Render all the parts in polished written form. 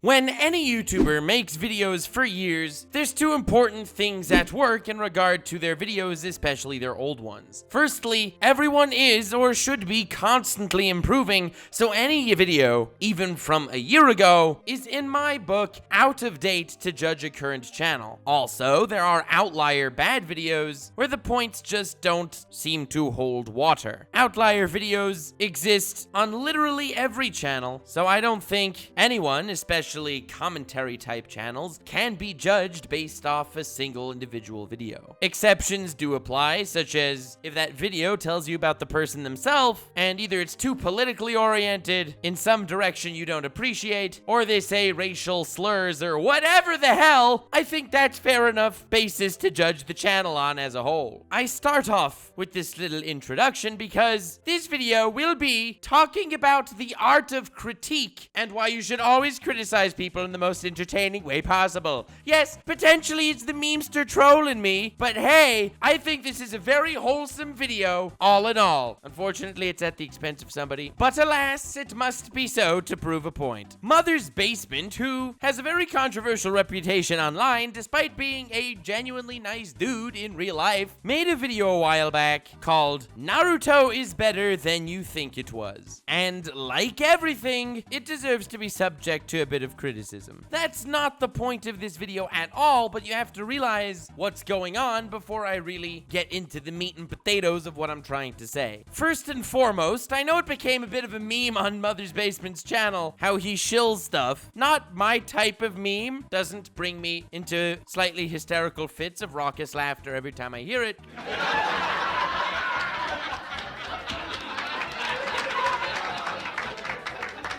When any YouTuber makes videos for years, there's two important things at work in regard to their videos, especially their old ones. Firstly, everyone is or should be constantly improving, so any video, even from a year ago, is in my book out of date to judge a current channel. Also, there are outlier bad videos where the points just don't seem to hold water. Outlier videos exist on literally every channel, so I don't think anyone, especially commentary type channels, can be judged based off a single individual video. Exceptions do apply, such as if that video tells you about the person themselves, and either it's too politically oriented in some direction you don't appreciate, or they say racial slurs or whatever the hell, I think that's fair enough basis to judge the channel on as a whole. I start off with this little introduction because this video will be talking about the art of critique and why you should always criticize people in the most entertaining way possible. Yes, potentially it's the memester trolling me, but hey, I think this is a very wholesome video, all in all. Unfortunately, it's at the expense of somebody, but alas, it must be so to prove a point. Mother's Basement, who has a very controversial reputation online despite being a genuinely nice dude in real life, made a video a while back called Naruto is Better Than You Think It Was. And like everything, it deserves to be subject to a bit of criticism. That's not the point of this video at all, but you have to realize what's going on before I really get into the meat and potatoes of what I'm trying to say. First and foremost, I know it became a bit of a meme on Mother's Basement's channel, how he shills stuff. Not my type of meme, doesn't bring me into slightly hysterical fits of raucous laughter every time I hear it.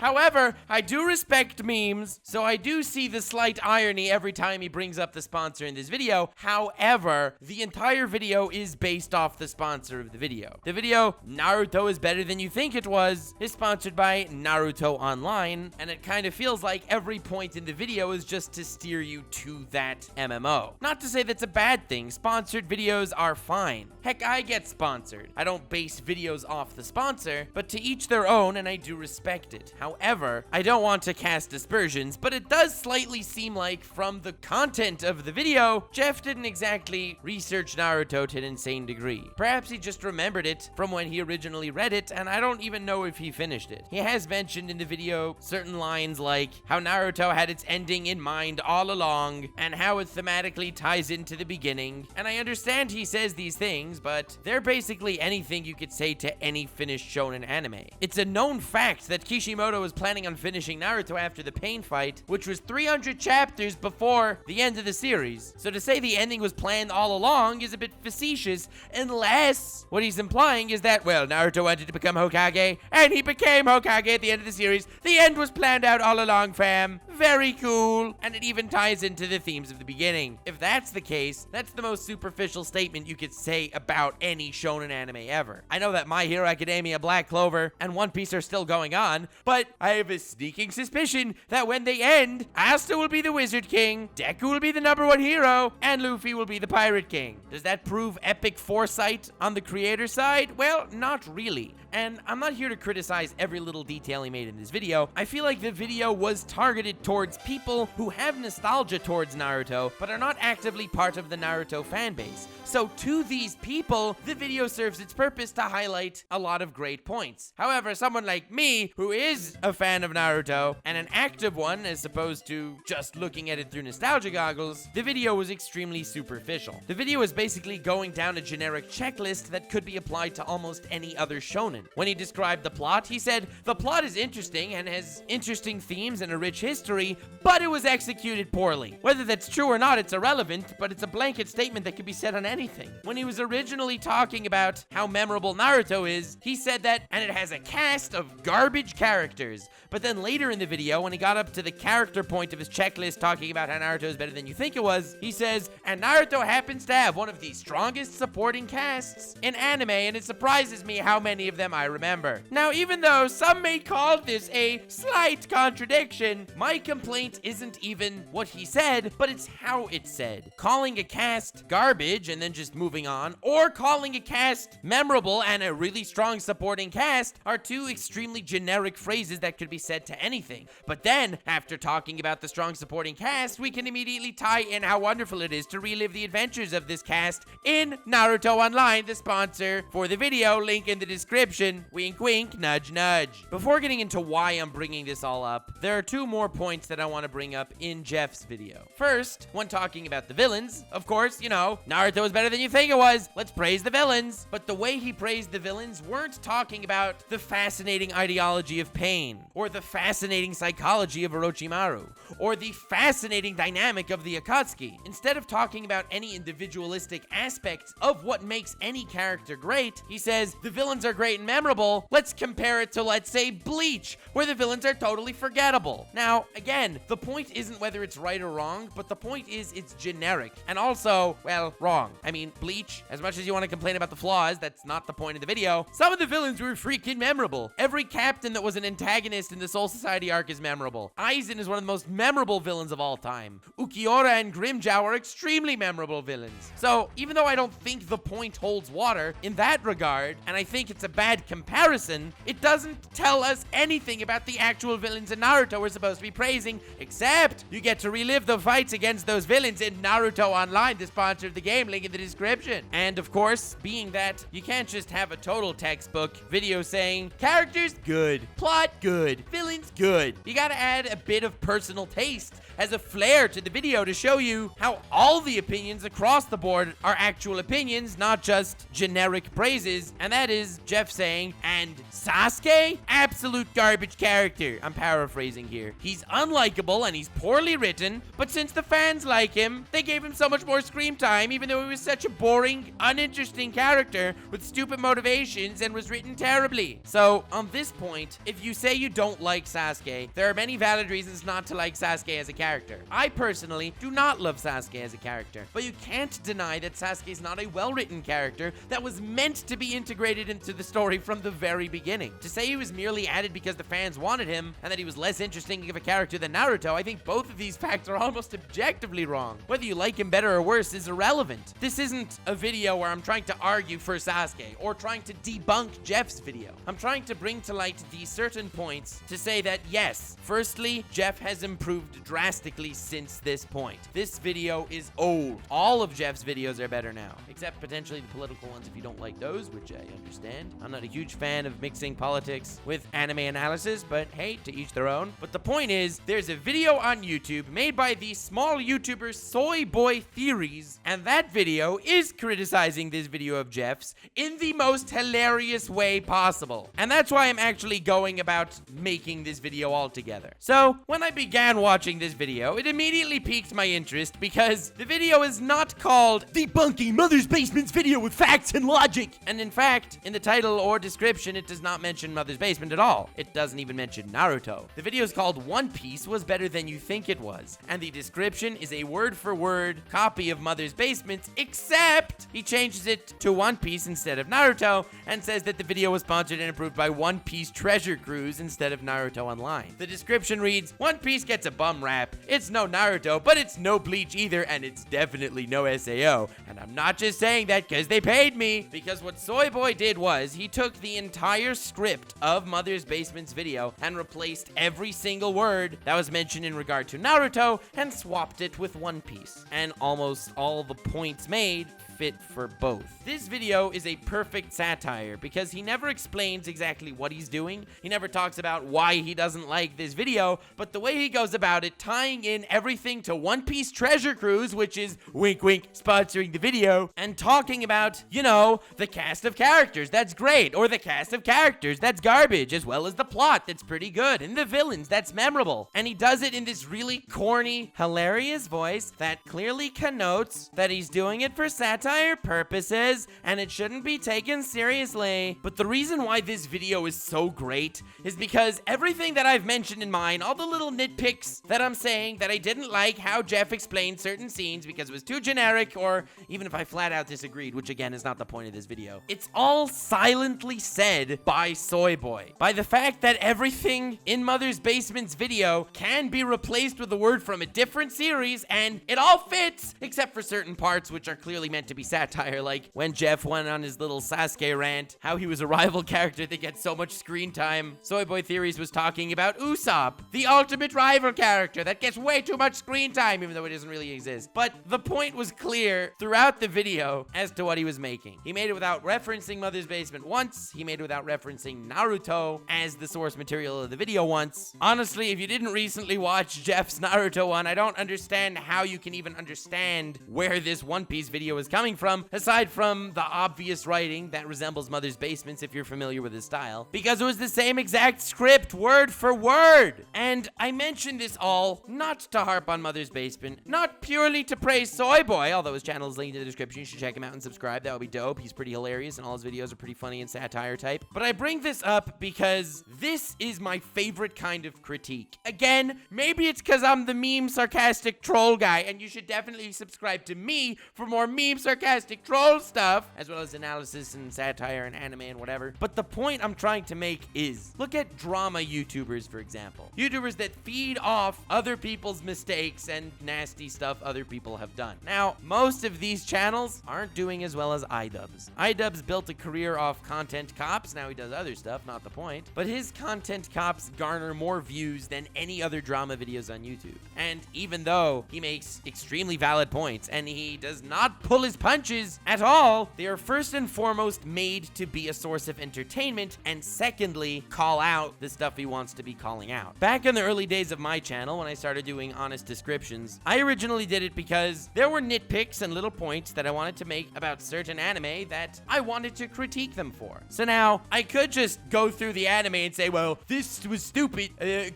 However, I do respect memes, so I do see the slight irony every time he brings up the sponsor in this video. However, the entire video is based off the sponsor of the video. The video, Naruto is Better Than You Think It Was, is sponsored by Naruto Online, and it kind of feels like every point in the video is just to steer you to that MMO. Not to say that's a bad thing, sponsored videos are fine. Heck, I get sponsored. I don't base videos off the sponsor, but to each their own, and I do respect it. However, I don't want to cast aspersions, but it does slightly seem like from the content of the video, Jeff didn't exactly research Naruto to an insane degree. Perhaps he just remembered it from when he originally read it, and I don't even know if he finished it. He has mentioned in the video certain lines like how Naruto had its ending in mind all along, and how it thematically ties into the beginning. And I understand he says these things, but they're basically anything you could say to any finished shonen anime. It's a known fact that Kishimoto was planning on finishing Naruto after the Pain fight, which was 300 chapters before the end of the series. So to say the ending was planned all along is a bit facetious, unless what he's implying is that, well, Naruto wanted to become Hokage, and he became Hokage at the end of the series. The end was planned out all along, fam. Very cool. And it even ties into the themes of the beginning. If that's the case, that's the most superficial statement you could say about any shonen anime ever. I know that My Hero Academia, Black Clover, and One Piece are still going on, but I have a sneaking suspicion that when they end, Asta will be the Wizard King, Deku will be the #1 hero, and Luffy will be the Pirate King. Does that prove epic foresight on the creator side? Well, not really. And I'm not here to criticize every little detail he made in this video. I feel like the video was targeted towards people who have nostalgia towards Naruto, but are not actively part of the Naruto fanbase. So to these people, the video serves its purpose to highlight a lot of great points. However, someone like me, who is a fan of Naruto, and an active one as opposed to just looking at it through nostalgia goggles, the video was extremely superficial. The video is basically going down a generic checklist that could be applied to almost any other shonen. When he described the plot, he said, "The plot is interesting and has interesting themes and a rich history, but it was executed poorly." Whether that's true or not, it's irrelevant, but it's a blanket statement that could be said on anything. When he was originally talking about how memorable Naruto is, he said that, and it has a cast of garbage characters. But then later in the video, when he got up to the character point of his checklist talking about how Naruto is better than you think it was, he says, "And Naruto happens to have one of the strongest supporting casts in anime, and it surprises me how many of them time I remember. Now, even though some may call this a slight contradiction, my complaint isn't even what he said, but it's how it's said. Calling a cast garbage and then just moving on, or calling a cast memorable and a really strong supporting cast are two extremely generic phrases that could be said to anything. But then, after talking about the strong supporting cast, we can immediately tie in how wonderful it is to relive the adventures of this cast in Naruto Online, the sponsor for the video, link in the description. Wink wink, nudge nudge. Before getting into why I'm bringing this all up, there are two more points that I want to bring up in Jeff's video. First, when talking about the villains, of course, Naruto is better than you think it was. Let's praise the villains. But the way he praised the villains weren't talking about the fascinating ideology of pain, or the fascinating psychology of Orochimaru, or the fascinating dynamic of the Akatsuki. Instead of talking about any individualistic aspects of what makes any character great, he says, the villains are great and memorable. Let's compare it to, let's say, Bleach, where the villains are totally forgettable. Now, again, the point isn't whether it's right or wrong, but the point is it's generic. And also, well, wrong. I mean, Bleach, as much as you want to complain about the flaws, that's not the point of the video. Some of the villains were freaking memorable. Every captain that was an antagonist in the Soul Society arc is memorable. Aizen is one of the most memorable villains of all time. Ukiura and Grimmjow are extremely memorable villains. So, even though I don't think the point holds water in that regard, and I think it's a bad comparison, it doesn't tell us anything about the actual villains in Naruto we're supposed to be praising, except you get to relive the fights against those villains in Naruto Online, the sponsor of the game, link in the description. And of course, being that you can't just have a total textbook video saying, characters good, plot good, villains good. You gotta add a bit of personal taste as a flair to the video to show you how all the opinions across the board are actual opinions, not just generic praises. And that is Jeff saying, and Sasuke? Absolute garbage character. I'm paraphrasing here. He's unlikable and he's poorly written, but since the fans like him, they gave him so much more screen time, even though he was such a boring, uninteresting character with stupid motivations and was written terribly. So, on this point, if you say you don't like Sasuke, there are many valid reasons not to like Sasuke as a character. I personally do not love Sasuke as a character, but you can't deny that Sasuke is not a well-written character that was meant to be integrated into the story from the very beginning. To say he was merely added because the fans wanted him and that he was less interesting of a character than Naruto, I think both of these facts are almost objectively wrong. Whether you like him better or worse is irrelevant. This isn't a video where I'm trying to argue for Sasuke or trying to debunk Jeff's video. I'm trying to bring to light these certain points to say that yes, firstly, Jeff has improved drastically since this point. This video is old. All of Jeff's videos are better now, except potentially the political ones if you don't like those, which I understand. I'm not a huge fan of mixing politics with anime analysis, but hey, to each their own. But the point is, there's a video on YouTube made by the small YouTuber Soy Boy Theories, and that video is criticizing this video of Jeff's in the most hilarious way possible. And that's why I'm actually going about making this video altogether. So, when I began watching this video, it immediately piqued my interest because the video is not called Debunking Mother's Basement's Video with Facts and Logic. And in fact, in the title or description, it does not mention Mother's Basement at all. It doesn't even mention Naruto. The video is called One Piece Was Better Than You Think It Was. And the description is a word-for-word copy of Mother's Basement, except he changes it to One Piece instead of Naruto and says that the video was sponsored and approved by One Piece Treasure Cruise instead of Naruto Online. The description reads, One Piece gets a bum rap. It's no Naruto, but it's no Bleach either, and it's definitely no SAO. And I'm not just saying that because they paid me, because what Soy Boy did was he took the entire script of Mother's Basement's video and replaced every single word that was mentioned in regard to Naruto and swapped it with One Piece. And almost all the points made fit for both. This video is a perfect satire because he never explains exactly what he's doing. He never talks about why he doesn't like this video, but the way he goes about it, tying in everything to One Piece Treasure Cruise, which is wink wink sponsoring the video, and talking about, the cast of characters that's great, or the cast of characters that's garbage, as well as the plot that's pretty good, and the villains that's memorable. And he does it in this really corny, hilarious voice that clearly connotes that he's doing it for satire satire purposes, and it shouldn't be taken seriously. But the reason why this video is so great is because everything that I've mentioned in mine, all the little nitpicks that I'm saying that I didn't like how Jeff explained certain scenes because it was too generic, or even if I flat out disagreed, which again is not the point of this video, it's all silently said by Soy Boy. By the fact that everything in Mother's Basement's video can be replaced with a word from a different series, and it all fits, except for certain parts which are clearly meant to be satire, like when Jeff went on his little Sasuke rant, how he was a rival character that gets so much screen time. Soy Boy Theories was talking about Usopp, the ultimate rival character that gets way too much screen time, even though it doesn't really exist. But the point was clear throughout the video as to what he was making. He made it without referencing Mother's Basement once. He made it without referencing Naruto as the source material of the video once. Honestly, if you didn't recently watch Jeff's Naruto one, I don't understand how you can even understand where this One Piece video is coming from, aside from the obvious writing that resembles Mother's Basements if you're familiar with his style, because it was the same exact script, word for word. And I mentioned this all not to harp on Mother's Basement, not purely to praise Soy Boy, although his channel is linked in the description. You should check him out and subscribe. That would be dope. He's pretty hilarious, and all his videos are pretty funny and satire type. But I bring this up because this is my favorite kind of critique. Again, maybe it's because I'm the meme sarcastic troll guy, and you should definitely subscribe to me for more meme sarcastic troll stuff, as well as analysis and satire and anime and whatever. But the point I'm trying to make is, look at drama YouTubers, for example. YouTubers that feed off other people's mistakes and nasty stuff other people have done. Now, most of these channels aren't doing as well as iDubbbz. iDubbbz built a career off content cops. Now he does other stuff, not the point. But his content cops garner more views than any other drama videos on YouTube. And even though he makes extremely valid points and he does not pull his punches at all, they are first and foremost made to be a source of entertainment, and secondly, call out the stuff he wants to be calling out. Back in the early days of my channel, when I started doing honest descriptions, I originally did it because there were nitpicks and little points that I wanted to make about certain anime that I wanted to critique them for. So now, I could just go through the anime and say, well, this was stupid,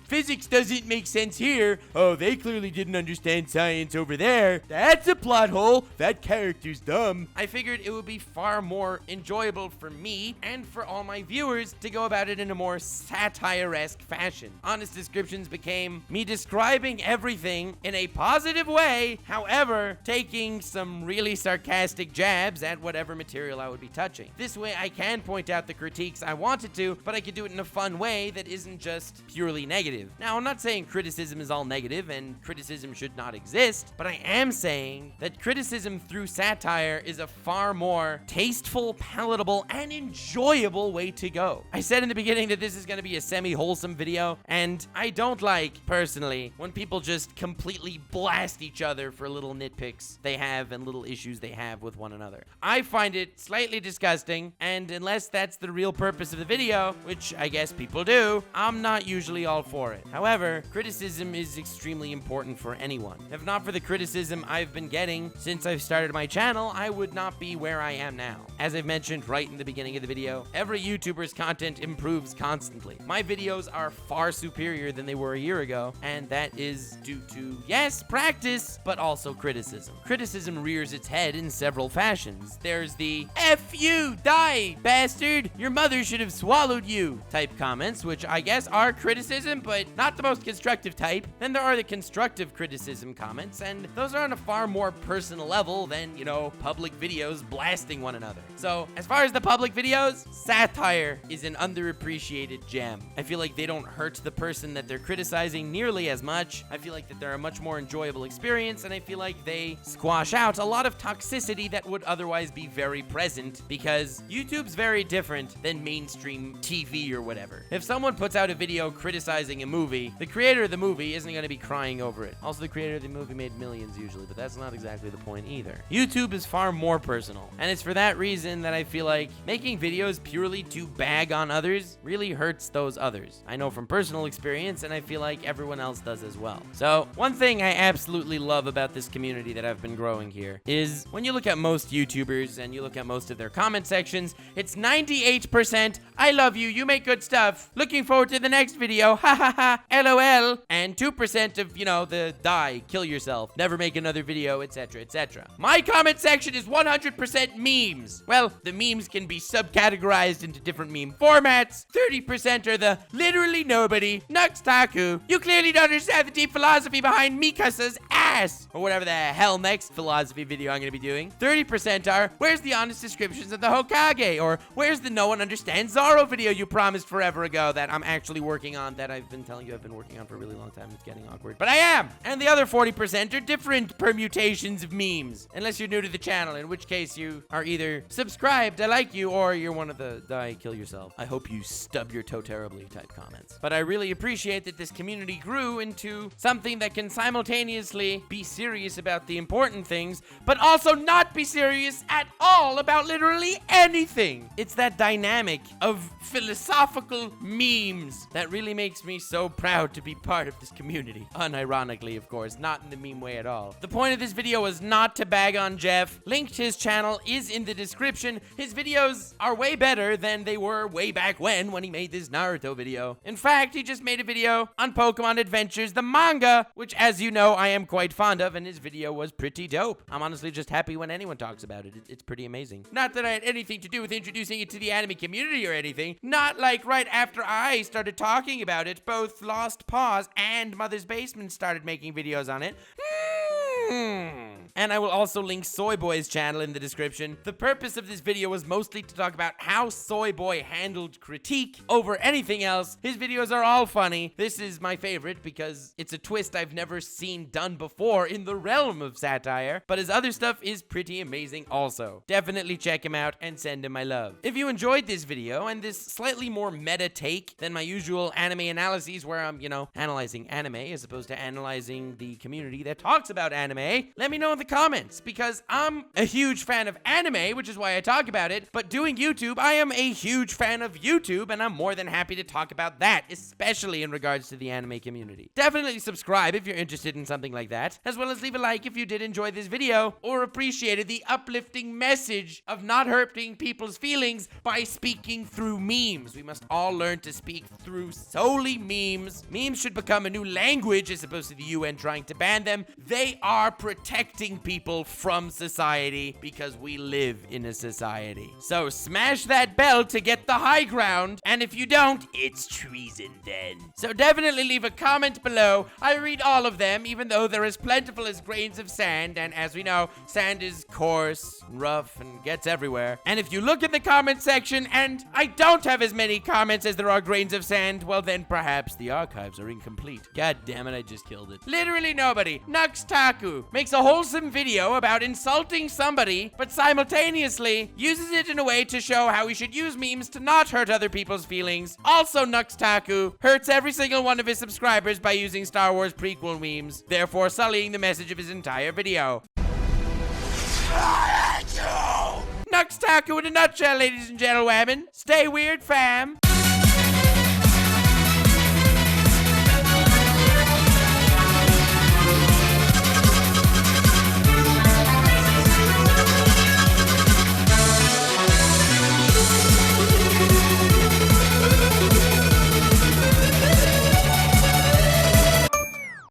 physics doesn't make sense here, oh, they clearly didn't understand science over there, that's a plot hole, that character's dumb. I figured it would be far more enjoyable for me and for all my viewers to go about it in a more satire-esque fashion. Honest descriptions became me describing everything in a positive way, however, taking some really sarcastic jabs at whatever material I would be touching. This way I can point out the critiques I wanted to, but I could do it in a fun way that isn't just purely negative. Now, I'm not saying criticism is all negative and criticism should not exist, but I am saying that criticism through satire is a far more tasteful, palatable, and enjoyable way to go. I said in the beginning that this is going to be a semi-wholesome video, and I don't like, personally, when people just completely blast each other for little nitpicks they have and little issues they have with one another. I find it slightly disgusting, and unless that's the real purpose of the video, which I guess people do, I'm not usually all for it. However, criticism is extremely important for anyone. If not for the criticism I've been getting since I've started my channel, I would not be where I am now. As I've mentioned right in the beginning of the video, every YouTuber's content improves constantly. My videos are far superior than they were a year ago, and that is due to, yes, practice, but also criticism. Criticism rears its head in several fashions. There's the F you, die, bastard, your mother should have swallowed you type comments, which I guess are criticism, but not the most constructive type. Then there are the constructive criticism comments, and those are on a far more personal level than, you know, public videos blasting one another. So, as far as the public videos, satire is an underappreciated gem. I feel like they don't hurt the person that they're criticizing nearly as much. I feel like that they're a much more enjoyable experience, and I feel like they squash out a lot of toxicity that would otherwise be very present, because YouTube's very different than mainstream TV or whatever. If someone puts out a video criticizing a movie, the creator of the movie isn't going to be crying over it. Also, the creator of the movie made millions usually, but that's not exactly the point either. YouTube is far more personal, and it's for that reason that I feel like making videos purely to bag on others really hurts those others. I know from personal experience, and I feel like everyone else does as well. So, one thing I absolutely love about this community that I've been growing here is when you look at most YouTubers and you look at most of their comment sections, it's 98% I love you, you make good stuff, looking forward to the next video, ha ha ha, LOL, and 2% of, you know, the die, kill yourself, never make another video, etc., etc. My comment comment section is 100% memes. Well, the memes can be subcategorized into different meme formats. 30% are the literally nobody, Nux Taku. You clearly don't understand the deep philosophy behind Mikasa's ass. Or whatever the hell next philosophy video I'm gonna be doing. 30% are, where's the honest descriptions of the Hokage? Or where's the no one understands Zoro video you promised forever ago that I'm actually working on, that I've been telling you I've been working on for a really long time. It's getting awkward, but I am. And the other 40% are different permutations of memes. Unless you're new to the channel, in which case you are either subscribed, I like you, or you're one of the die, kill yourself, I hope you stub your toe terribly type comments. But I really appreciate that this community grew into something that can simultaneously be serious about the important things, but also not be serious at all about literally anything. It's that dynamic of philosophical memes that really makes me so proud to be part of this community. Unironically, of course, not in the meme way at all. The point of this video was not to bag on Jeff. Link to his channel is in the description. His videos are way better than they were way back when he made this Naruto video. In fact, he just made a video on Pokemon Adventures, the manga, which, as you know, I am quite fond of, and his video was pretty dope. I'm honestly just happy when anyone talks about it. It's pretty amazing. Not that I had anything to do with introducing it to the anime community or anything. Not like right after I started talking about it, both Lost Paws and Mother's Basement started making videos on it. And I will also link Soy Boy's channel in the description. The purpose of this video was mostly to talk about how Soy Boy handled critique over anything else. His videos are all funny. This is my favorite because it's a twist I've never seen done before in the realm of satire, but his other stuff is pretty amazing also. Definitely check him out and send him my love. If you enjoyed this video and this slightly more meta take than my usual anime analyses where I'm, analyzing anime as opposed to analyzing the community that talks about anime, let me know in the comments, because I'm a huge fan of anime, which is why I talk about it, but doing YouTube, I am a huge fan of YouTube, and I'm more than happy to talk about that, especially in regards to the anime community. Definitely subscribe if you're interested in something like that, as well as leave a like if you did enjoy this video, or appreciated the uplifting message of not hurting people's feelings by speaking through memes. We must all learn to speak through solely memes. Memes should become a new language as opposed to the UN trying to ban them. They are protecting people from society because we live in a society. So smash that bell to get the high ground, and if you don't, it's treason then. So definitely leave a comment below. I read all of them, even though they're as plentiful as grains of sand, and as we know, sand is coarse, rough, and gets everywhere. And if you look at the comment section and I don't have as many comments as there are grains of sand, well then perhaps the archives are incomplete. God damn it, I just killed it. Literally nobody. Nux Taku makes a wholesome video about insulting somebody, but simultaneously uses it in a way to show how we should use memes to not hurt other people's feelings. Also, Nux Taku hurts every single one of his subscribers by using Star Wars prequel memes, therefore sullying the message of his entire video. Nux Taku in a nutshell, ladies and gentlemen. Stay weird, fam.